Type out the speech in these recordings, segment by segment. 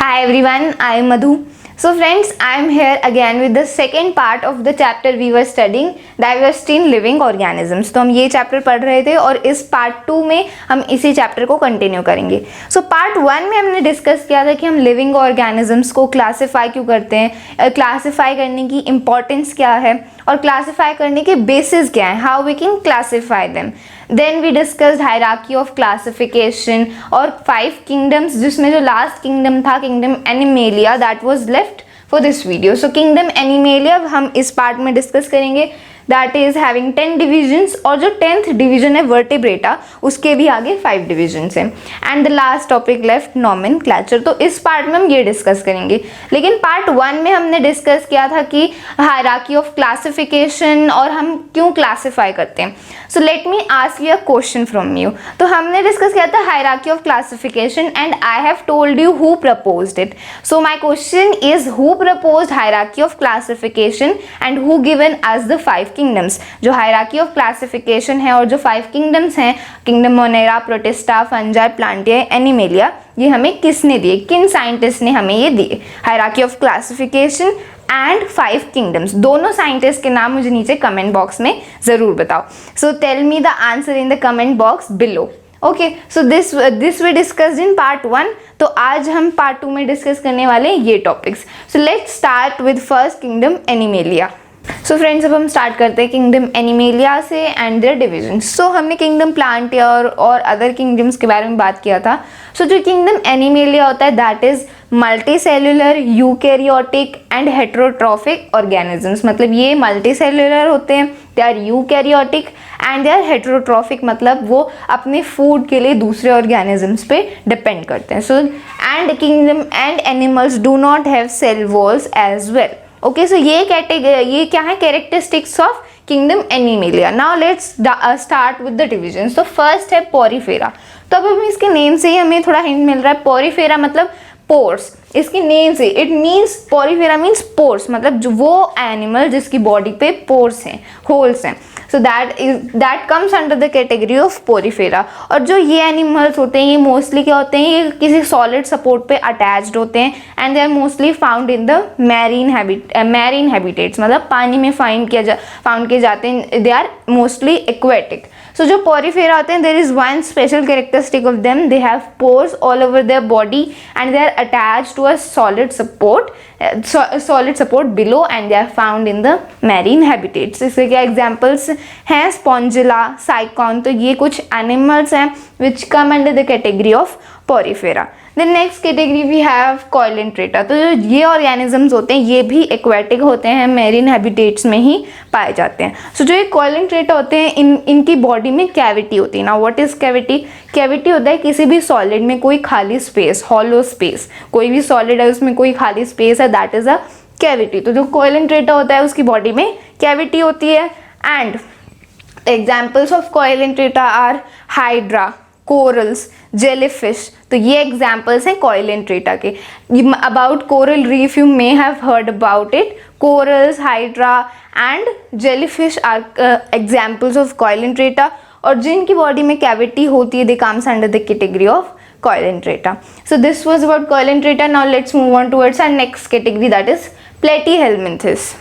Hi everyone, I am Madhu. So friends, I am here again with the second part of the chapter we were studying, diversity in living organisms. तो हम ये chapter पढ़ रहे थे और इस part 2 में हम इसी चैप्टर को कंटिन्यू करेंगे. सो पार्ट 1 में हमने डिस्कस किया था कि हम लिविंग ऑर्गेनिजम्स को क्लासीफाई क्यों करते हैं, क्लासीफाई करने की इम्पोर्टेंस क्या है और क्लासीफाई करने के बेसिस क्या है, how we can classify them. Then we discussed hierarchy of classification और 5 kingdoms, जिसमें जो last kingdom था kingdom Animalia, that was left for this video. So kingdom Animalia हम इस part में discuss करेंगे. That is having 10 divisions और जो 10th division है vertebrata उसके भी आगे 5 divisions हैं. And the last topic left nomenclature. तो इस part में हम ये discuss करेंगे. लेकिन part 1 में हमने discuss किया था कि hierarchy of classification और हम क्यों classify करते हैं. So let me ask you a question from you. तो हमने discuss किया था hierarchy of classification and I have told you who proposed it. So my question is who proposed hierarchy of classification and who given us the 5 kingdoms. जो hierarchy of classification है और जो 5 kingdoms हैं, kingdom Monera, Protista, Fungi, Plantae, Animalia, ये हमें किसने दिए, किन साइंटिस्ट ने हमें ये दिए. hierarchy of classification and 5 kingdoms. दोनों साइंटिस्ट के नाम मुझे नीचे कमेंट बॉक्स में ज़रूर बताओ. So tell me the answer in the comment box below. Okay, so this we discussed in part 1. तो आज हम पार्ट 2 में डिस्कस करने वाले हैं ये topics. So let's start with first kingdom animalia. So friends, अब हम स्टार्ट करते हैं किंगडम एनिमेलिया से एंड देयर डिविजन्स. सो हमने किंगडम प्लांटिया और अदर किंगडम्स के बारे में बात किया था. सो जो किंगडम एनिमेलिया होता है that is multicellular, eukaryotic and heterotrophic organisms. मतलब ये मल्टीसेल्युलर होते हैं, they are eukaryotic and they are heterotrophic, मतलब वो अपने फूड के लिए दूसरे ऑर्गेनिजम्स पे डिपेंड करते हैं. So and kingdom and animals do not have cell walls as well. Okay, so ये क्या है characteristics of kingdom Animalia. Now let's start with the divisions. तो फर्स्ट है पोरीफेरा. तो अब हमें इसके नेम से ही हमें थोड़ा हिंट मिल रहा है. पोरीफेरा मतलब पोर्स. इसके नेम से it means Porifera means pores, मतलब जो वो एनिमल जिसकी बॉडी पे पोर्स हैं, होल्स हैं. So that comes under the category of Porifera. और जो ये एनिमल्स होते हैं ये मोस्टली क्या होते हैं, ये किसी सॉलिड सपोर्ट पे अटैच्ड होते हैं and they are mostly found in the marine habitats, मतलब पानी में फाउंड किए जाते हैं. They are mostly aquatic. So जो पोरीफेरा होते हैं, there is one special characteristic of them, they have pores all over their body and they are attached to a solid support below and they are found in the marine habitats. इसके क्या examples हैं, Spongilla, साइकॉन. तो ये कुछ animals हैं which come under the category of Porifera. The next category we have कोइलेंट्रेटा. तो जो ये ऑर्गेनिजम्स होते हैं ये भी एक्वेटिक होते हैं, मेरीन हैबिटेट्स में ही पाए जाते हैं. सो जो ये कोइलेंट्रेटा होते हैं इनकी बॉडी में कैविटी होती है. ना व्हाट इज कैविटी? कैविटी होता है किसी भी सॉलिड में कोई खाली स्पेस, हॉलो स्पेस. कोई भी सॉलिड है उसमें कोई खाली स्पेस है, दैट इज अ कैविटी. तो जो कोइलेंट्रेटा होता है उसकी बॉडी में कैविटी होती है. And examples of coelenterata are hydra, corals, jellyfish. तो ये एग्जाम्पल्स हैं कोइलेंट्रेटा के. About coral reef you may have heard about it. Corals, hydra and jellyfish are examples of coelenterata. और जिनकी बॉडी में कैविटी होती है they comes under the category of coelenterata. So this was about coelenterata. Now let's move on towards our next category that is platyhelminthes.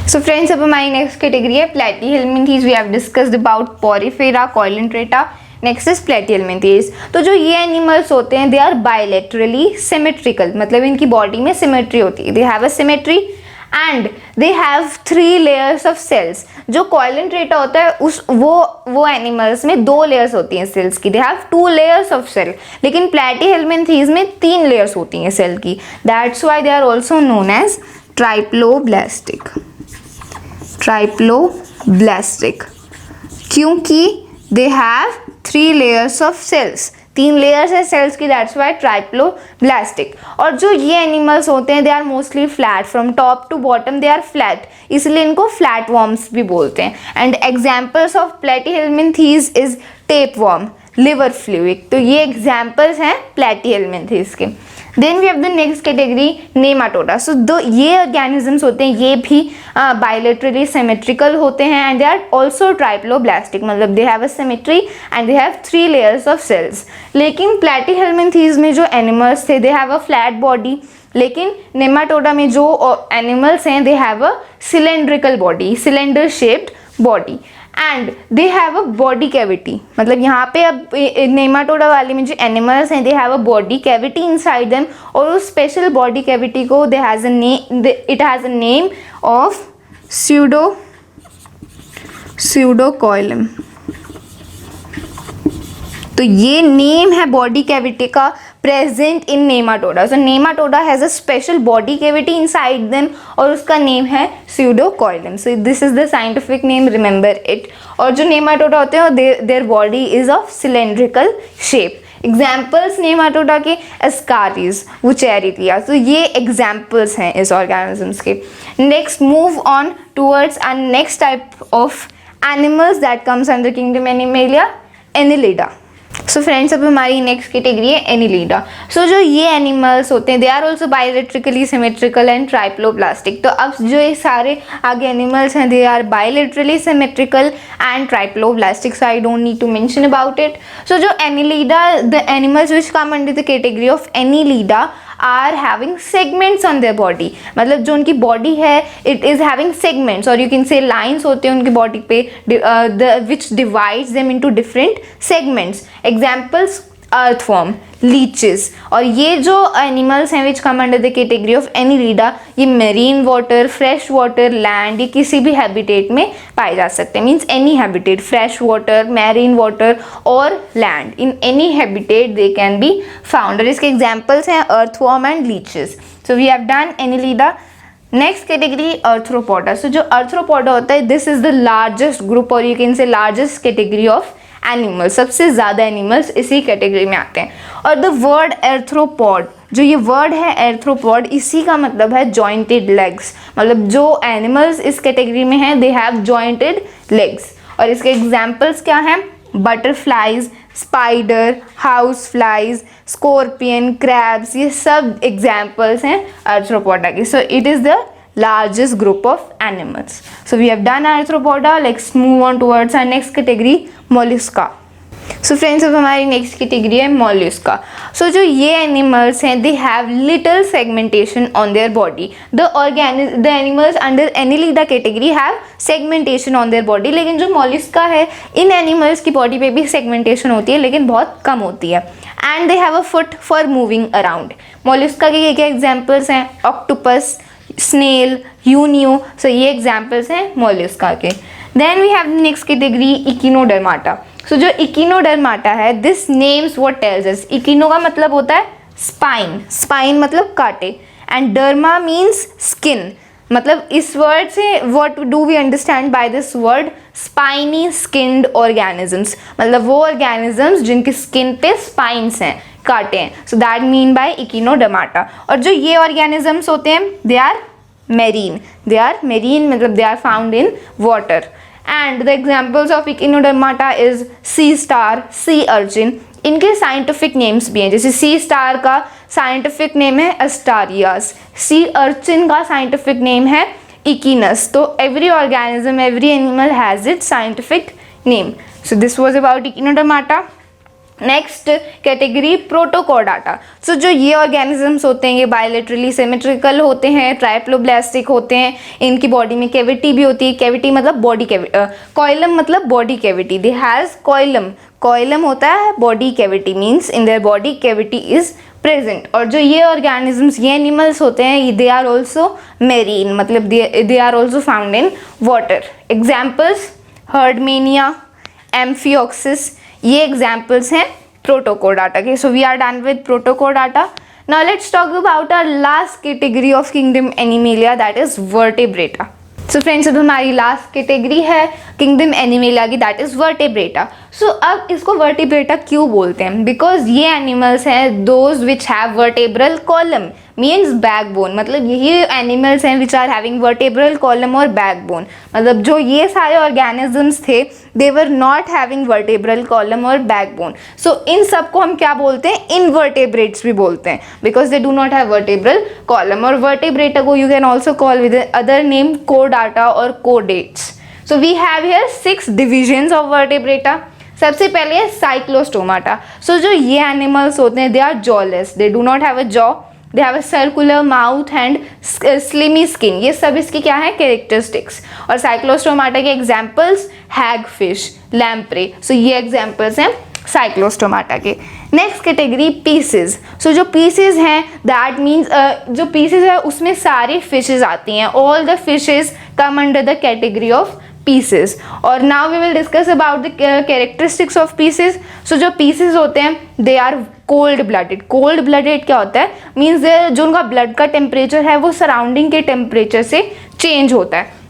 So friends, अब हमारी next category है platyhelminthes. We have discussed about porifera, coelenterata. Next is platyhelminthes. तो जो ये animals होते हैं they are bilaterally symmetrical, मतलब इनकी बॉडी में सिमेट्री होती है. They have a symmetry and they have 3 layers of cells. जो कोइलेंट्रेटा होता है वो एनिमल्स में 2 लेयर्स होती हैं सेल्स की. They have 2 layers of cell. लेकिन प्लेटीहेल्मिंथेस में 3 लेयर्स होती हैं सेल की. That's why they are also known as triploblastic. Triploblastic क्योंकि they have 3 layers of cells. 3 layers है सेल्स की, दैट्स वाई ट्राइप्लोब्लास्टिक. और जो ये एनिमल्स होते हैं they are mostly flat, from top to bottom they are flat, इसलिए इनको फ्लैट वॉर्म्स भी बोलते हैं. And examples of प्लेटीहेल्मिंथेस is tapeworm, liver fluid. तो ये एग्जाम्पल्स हैं प्लेटीहेल्मिंथेस के. Then we have the next category nematoda. So ये ऑर्गेनिजम्स होते हैं, ये भी बायलेटरली सिमेट्रिकल होते हैं and they are also triploblastic, मतलब they have a symmetry and they have 3 layers of cells. लेकिन प्लेटीहेल्मिन्थीज में जो एनिमल्स थे they have a flat body, लेकिन नेमाटोडा में जो एनिमल्स हैं they have a cylindrical body, cylinder shaped body and they have a body cavity. मतलब यहाँ पे अब नेमाटोडा वाले में जो एनिमल्स हैं they have a body cavity inside them, और उस स्पेशल बॉडी कैविटी को it has a name of pseudocoelom. तो ये नेम है बॉडी कैविटी का present in nematoda. So nematoda has a special body cavity inside them और उसका name है pseudocoelom. So this is the scientific name, remember it. और जो nematoda होते हैं their body is of cylindrical shape. Examples nematoda के एस्कारीज, वुचेरिटिया. तो ये एग्जाम्पल्स हैं इस ऑर्गेनिजम्स के. Next move on towards our next type of animals that comes under kingdom animalia, annelida. So friends, अब हमारी नेक्स्ट कैटेगरी है एनिलिडा. सो जो ये एनिमल्स होते हैं they are also bilaterally symmetrical and triploblastic. तो अब जो ये सारे आगे एनिमल्स हैं they are bilaterally symmetrical and triploblastic, so I don't need to mention about it. So जो annelida, the animals which come under the category of annelida are having segments on their body. मतलब जो उनकी body है it is having segments, और you can say lines होते हैं उनकी body पे which divides them into different segments. Examples earthworm, leeches. और ये जो एनिमल्स हैं which come under the category of annelida, ये marine water, fresh water, land, ये किसी भी हैबिटेट में पाए जा सकते हैं. Means any habitat, fresh water, marine water और land, in any habitat they can be found. और इसके एग्जाम्पल्स हैं earthworm and leeches. So we have done annelida. Next category arthropoda. So जो अर्थ्रोपोडा होता है this is the largest group, और you can say largest category of animals. सबसे ज़्यादा animals इसी कैटेगरी में आते हैं. और द वर्ड एर्थ्रोपॉड, जो ये वर्ड है एर्थ्रोपॉड, इसी का मतलब है जॉइंटेड लेग्स. मतलब जो एनिमल्स इस कैटेगरी में हैं दे हैव जॉइंटेड लेग्स. और इसके एग्जाम्पल्स क्या हैं? Butterflies, spider, house flies, scorpion, crabs, ये सब एग्जाम्पल्स हैं आर्थ्रोपोडा की. So it is the largest group of animals. So we have done arthropoda. Let's move on towards our next category, mollusca. So friends, अब हमारी next category है mollusca. So जो ये animals हैं they have little segmentation on their body. The animals under Annelida category have segmentation on their body. लेकिन जो mollusca है इन animals की body पे भी segmentation होती है लेकिन बहुत कम होती है. And they have a foot for moving around. mollusca के क्या examples हैं? Octopus, snail, Unio. सो ये एग्जाम्पल्स हैं मोलस्का के. Then we have next category echinodermata. So जो इकिनोडर्माटा है this names what tells us. Echino का मतलब होता है स्पाइन, स्पाइन मतलब कांटे, एंड डर्मा मीन्स स्किन. मतलब इस वर्ड से what do we understand by this word? Spiny skinned organisms. मतलब वो ऑर्गेनिजम्स जिनकी स्किन पे स्पाइन्स हैं, कांटे हैं. So that mean by echinodermata. और जो ये ऑर्गेनिजम्स होते हैं they are marine. They are marine मतलब they are found in water. And the examples of echinodermata is sea star, sea urchin. इनके साइंटिफिक नेम्स भी हैं. जैसे सी स्टार का साइंटिफिक नेम है एस्टारियास, सी अर्चिन का साइंटिफिक नेम है echinus. तो every organism, every animal has its scientific name. So this was about इकिनोडर्माटा. Next category protochordata. So जो ये ऑर्गेनिजम्स होते हैं ये बायलेटरली सिमेट्रिकल होते हैं, ट्राइप्लोब्लास्टिक होते हैं. इनकी बॉडी में कैविटी भी होती है. कैविटी मतलब बॉडी कैविटी, कॉइलम मतलब बॉडी कैविटी. दे हैज़ कॉइलम, कॉइलम होता है body cavity, means in their body cavity is present. और जो ये ऑर्गेनिजम्स, ये एनिमल्स होते हैं दे आर ऑल्सो मेरीन, मतलब they are also found in water. Examples herdmania, amphioxus, ये एग्जाम्पल्स हैं प्रोटोकोडाटा के. So we are done with protochordata. Now let's talk about our last category of kingdom animalia, that is vertebrata. So friends, अब हमारी last category है kingdom animalia की, that is vertebrata. So अब इसको vertebrata क्यों बोलते हैं? बिकॉज ये एनिमल्स हैं those which have vertebral column means backbone, मतलब यही एनिमल्स हैं which are having vertebral column और बैकबोन, मतलब जो ये सारे ऑर्गेनिजम्स थे they were not having vertebral column और बैकबोन। सो इन सबको हम क्या बोलते हैं? इनवर्टेब्रेट्स भी बोलते हैं because they do not have vertebral column. और वर्टेब्रेटा को you can also call with other name कोडाटा और chordates. So we have here 6 divisions of vertebrata. सबसे पहले है साइक्लोस्टोमाटा। सो जो ये एनिमल्स होते हैं they are jawless, they do not have a jaw, they have a circular mouth and slimy skin. ये सब इसकी क्या है? कैरेक्टरिस्टिक्स। और साइक्लोस्टोमाटा के examples hagfish, lamprey. So ये एग्जाम्पल्स हैं साइक्लोस्टोमाटा के। Next category pieces. सो जो पीसेस हैं दैट मीन्स जो पीसेस है उसमें सारी फिशेज आती हैं, all the fishes come under the category of pisces. और now we will discuss about the characteristics of pisces. So जो पीसेस होते हैं they are cold blooded. Cold blooded क्या होता है? मीन्स जो उनका ब्लड का टेम्परेचर है वो सराउंडिंग के टेम्परेचर से चेंज होता है।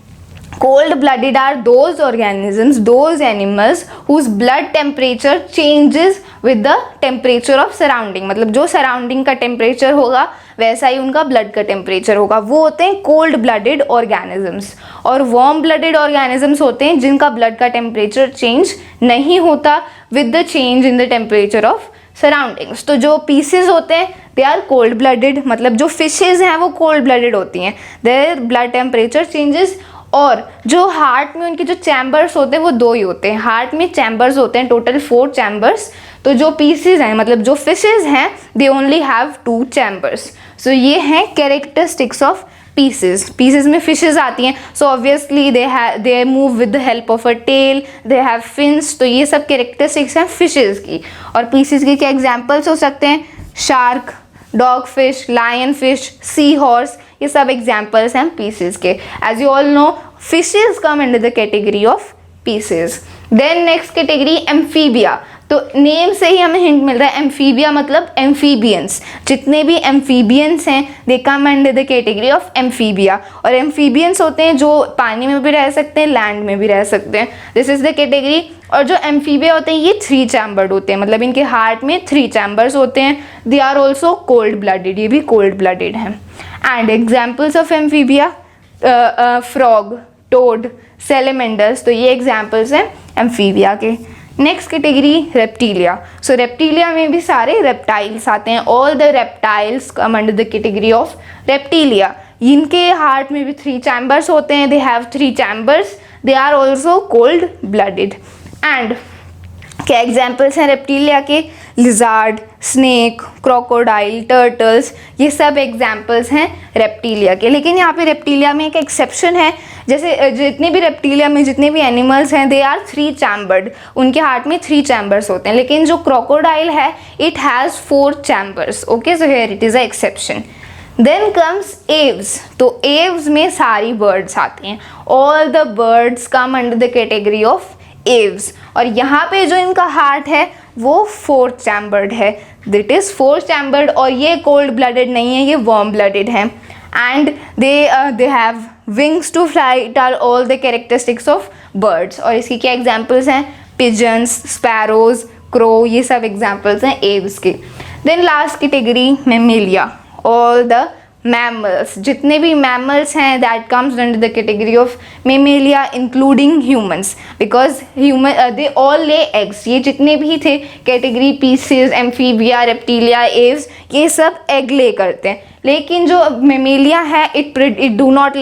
Cold blooded are those organisms, those animals whose blood temperature changes with the temperature of surrounding, मतलब जो सराउंडिंग का टेम्परेचर होगा वैसा ही उनका ब्लड का टेम्परेचर होगा, वो होते हैं कोल्ड ब्लडेड ऑर्गेनिजम्स। और वार्म ब्लडेड ऑर्गेनिजम्स होते हैं जिनका ब्लड का टेम्परेचर चेंज नहीं होता with the change in the temperature of surroundings. तो जो पीसेस होते हैं दे आर कोल्ड ब्लडेड, मतलब जो फिशेज हैं वो कोल्ड ब्लडेड होती हैं, देयर ब्लड टेम्परेचर चेंजेस। और जो हार्ट में उनके जो चैम्बर्स होते हैं वो 2 ही होते हैं। हार्ट में चैम्बर्स होते हैं टोटल 4 चैम्बर्स। तो जो पीसेस हैं मतलब जो फिशेज हैं they only have 2 chambers. So ये हैं कैरेक्टरिस्टिक्स ऑफ पीसेस। पीसेस में फिशेज आती हैं, so obviously they move with the help of a tail, they have fins. तो ये सब कैरेक्टरिस्टिक्स हैं फिशेज की। और पीसेस की क्या एग्जाम्पल्स हो सकते हैं? Shark, dog fish, lion fish, sea horse, ये सब एग्जाम्पल्स हैं पीसेस के। As you all know fishes come under the category of pisces. Then next category amphibia. तो नेम से ही हमें हिंट मिल रहा है, एम्फीबिया मतलब एम्फीबियंस। जितने भी एम्फीबियंस हैं they come under the category of amphibia. और एम्फीबियंस होते हैं जो पानी में भी रह सकते हैं, लैंड में भी रह सकते हैं, दिस इज द कैटेगरी। और जो एम्फीबिया होते हैं ये 3 चैम्बर्ड होते हैं, मतलब इनके हार्ट में 3 चैम्बर्स होते हैं। They are also cold blooded, ये भी कोल्ड ब्लडेड हैं। And examples of amphibia frog, toad, salamanders. तो ये एग्जाम्पल्स हैं एम्फीबिया के। Next category reptilia. So reptilia में भी सारे रेप्टाइल्स आते हैं, all the reptiles come under the category of reptilia. इनके हार्ट में भी 3 चैम्बर्स होते हैं, they have 3 chambers, they are also cold blooded. And क्या एग्जाम्पल्स हैं रेप्टिलिया के? लिजार्ड, स्नेक, क्रोकोडाइल, टर्टल्स, ये सब एग्जाम्पल्स हैं रेप्टिलिया के। लेकिन यहाँ पे रेप्टिलिया में एक एक्सेप्शन है, जैसे जितने भी रेप्टिलिया में जितने भी एनिमल्स हैं दे आर 3 चैम्बर्ड, उनके हार्ट में 3 चैम्बर्स होते हैं। लेकिन जो क्रोकोडाइल है it has 4 chambers. Okay, so here it is a exception. Then comes Aves. तो एव्स में सारी बर्ड्स आती हैं, all the birds come under the category of Aves. और यहाँ पे जो इनका हार्ट है वो 4 चैम्बर्ड है, दिट इज़ 4 चैम्बर्ड। और ये कोल्ड ब्लडेड नहीं है, ये वार्म ब्लडेड है। And they have wings to fly, it are all the characteristics of birds. और इसकी क्या एग्जाम्पल्स हैं? पिजन्स, स्पैरोज, क्रो, ये सब एग्जाम्पल्स हैं एव्स के। Then last category Mammalia, all the mammals. जितने भी मैमल्स हैं that comes under the category of Mammalia including humans, because human they all lay eggs. ये जितने भी थे category Pisces, Amphibia, Reptilia, Aves, ये सब एग ले करते हैं। लेकिन जो मेमेलिया है it do not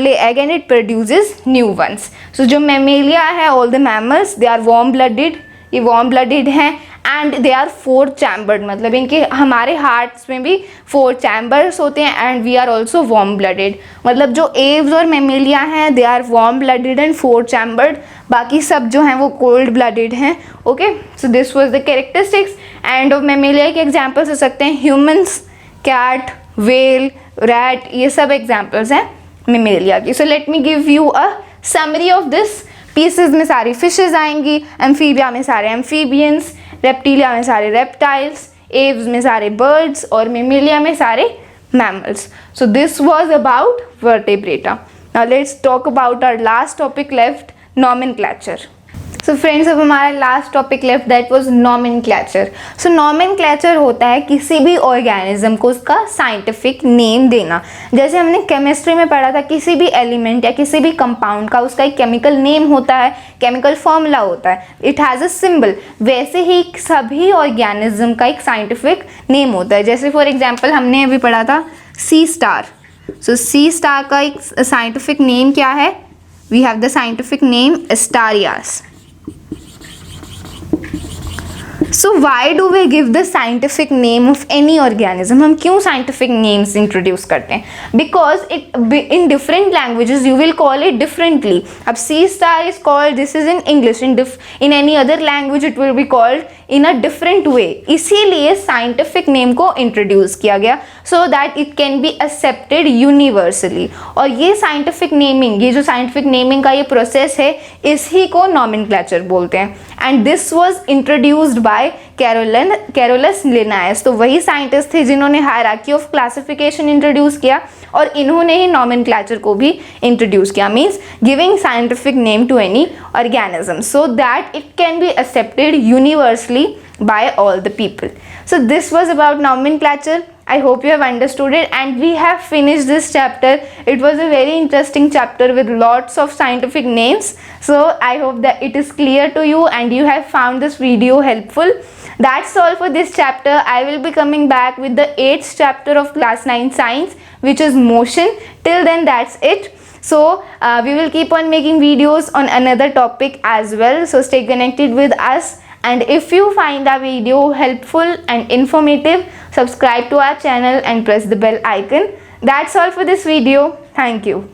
lay egg and it produces new ones. So जो मेमेलिया है all the mammals they are warm blooded, ये वार्म ब्लडेड हैं। एंड दे आर 4 चैम्बर्ड, मतलब इनके हमारे हार्ट्स में भी 4 चैम्बर्स होते हैं। And we are also warm blooded, मतलब जो एव्स और मेमेलिया हैं they are warm blooded and 4 chambered, बाकी सब जो हैं वो कोल्ड ब्लडेड हैं। Okay, so this was the characteristics and of Mammalia के एग्जाम्पल्स हो सकते हैं ह्यूमंस, कैट, वेल, रैट, ये सब एग्जाम्पल्स हैं मेमेलिया की। So let me give you a summary of this. Pieces में सारी फिशेज आएंगी, एम्फीबिया में सारे एम्फीबियंस, रेप्टिलिया में सारे रेप्टाइल्स, एव्स में सारे बर्ड्स और मेमेलिया में सारे mammals. So this was about vertebrata. Now let's talk about our last topic left, nomenclature. So friends, अब हमारा last topic left, that was nomenclature. So nomenclature होता है किसी भी ऑर्गेनिज्म को उसका साइंटिफिक नेम देना। जैसे हमने केमिस्ट्री में पढ़ा था, किसी भी एलिमेंट या किसी भी कंपाउंड का उसका एक केमिकल नेम होता है, केमिकल फॉर्मूला होता है, इट हैज़ अ सिंबल। वैसे ही सभी ऑर्गेनिज्म का एक साइंटिफिक नेम होता है। जैसे फॉर एग्जाम्पल हमने अभी पढ़ा था सी स्टार। सो सी स्टार का एक साइंटिफिक नेम क्या है? We have the scientific name asterias. So why do we give the scientific name of any organism? हम क्यों scientific names introduce करते हैं? Because it in different languages you will call it differently. अब sea star is called, this is in English, in any other language it will be called in a different way. इसीलिए scientific name को introduce किया गया so that it can be accepted universally. और ये scientific naming, ये जो scientific naming का ये process है, इसी को nomenclature बोलते हैं. And this was introduced by Carolus लिनायस। तो वही साइंटिस्ट थे जिन्होंने हायरार्की ऑफ क्लासिफिकेशन इंट्रोड्यूस किया और इन्होंने ही नॉमेनक्लेचर को भी इंट्रोड्यूस किया, means giving scientific name to any organism so that it can be accepted universally by all the people. So this was about nomenclature. I hope you have understood it and we have finished this chapter. It was a very interesting chapter with lots of scientific names. So I hope that it is clear to you and you have found this video helpful. That's all for this chapter. I will be coming back with the 8th chapter of class 9 science, which is motion. Till then, that's it. So we will keep on making videos on another topic as well. So stay connected with us. And if you find our video helpful and informative, subscribe to our channel and press the bell icon. That's all for this video. Thank you.